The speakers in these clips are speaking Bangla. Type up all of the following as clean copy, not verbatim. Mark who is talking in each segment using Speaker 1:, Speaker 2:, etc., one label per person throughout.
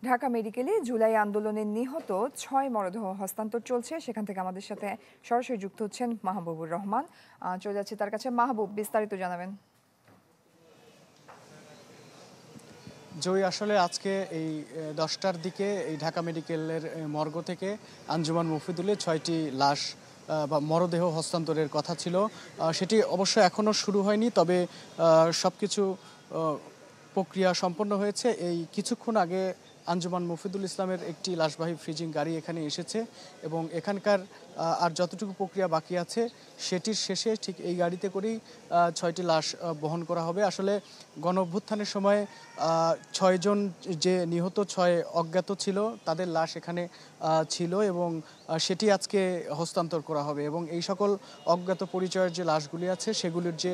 Speaker 1: ঢাকা মেডিকেলে জুলাই আন্দোলনে নিহত ৬ মরদেহ হস্তান্তর চলছে। সেখান থেকে আমাদের সাথে সরাসরি যুক্ত হচ্ছেন মাহবুবুর রহমান। চলে যাচ্ছি তার কাছে। মাহবুব, বিস্তারিত জানাবেন।
Speaker 2: জয়ী, আসলে আজকে এই 10টার দিকে এই ঢাকা মেডিকেলের মর্গ থেকে আঞ্জুমান মফিদুলের ৬টি লাশ বা মরদেহ হস্তান্তরের কথা ছিল। সেটি অবশ্য এখনও শুরু হয়নি, তবে সবকিছু প্রক্রিয়া সম্পন্ন হয়েছে। এই কিছুক্ষণ আগে আঞ্জুমান মফিদুল ইসলামের একটি লাশবাহী ফ্রিজিং গাড়ি এখানে এসেছে এবং এখানকার আর যতটুকু প্রক্রিয়া বাকি আছে সেটির শেষে ঠিক এই গাড়িতে করেই ৬টি লাশ বহন করা হবে। আসলে গণঅভ্যুত্থানের সময় ৬ জন যে নিহত ৬ অজ্ঞাত ছিল তাদের লাশ এখানে ছিল এবং সেটি আজকে হস্তান্তর করা হবে এবং এই সকল অজ্ঞাত পরিচয়ের যে লাশগুলি আছে সেগুলির যে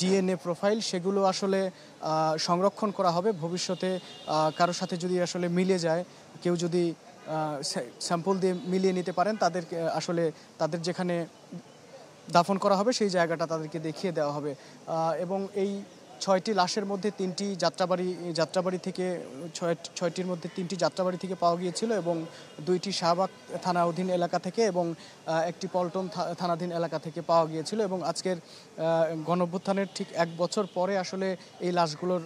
Speaker 2: ডিএনএ প্রোফাইল সেগুলো আসলে সংরক্ষণ করা হবে। ভবিষ্যতে কারোর সাথে যদি আসলে মিলে যায়, কেউ যদি স্যাম্পল দিয়ে মিলিয়ে নিতে পারেন, তাদেরকে আসলে তাদের যেখানে দাফন করা হবে সেই জায়গাটা তাদেরকে দেখিয়ে দেওয়া হবে। এবং এই ৬টি লাশের মধ্যে ৩টি যাত্রাবাড়ি থেকে ৬টির মধ্যে ৩টি যাত্রাবাড়ি থেকে পাওয়া গিয়েছিল এবং ২টি শাহবাগ থানা অধীন এলাকা থেকে এবং একটি পল্টন থানাধীন এলাকা থেকে পাওয়া গিয়েছিল এবং আজকের গণঅভ্যুত্থানের ঠিক ১ বছর পরে আসলে এই লাশগুলোর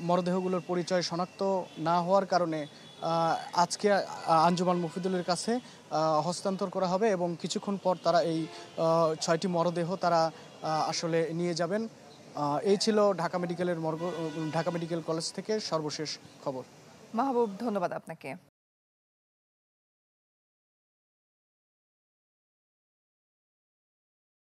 Speaker 2: মরদেহগুলোর পরিচয় শনাক্ত না হওয়ার কারণে আজকে আঞ্জুমান মফিদুলের কাছে হস্তান্তর করা হবে এবং কিছুক্ষণ পর তারা এই ৬টি মরদেহ তারা আসলে নিয়ে যাবেন। এই ছিল ঢাকা মেডিকেল কলেজ থেকে সর্বশেষ খবর।
Speaker 1: মাহবুব, ধন্যবাদ আপনাকে।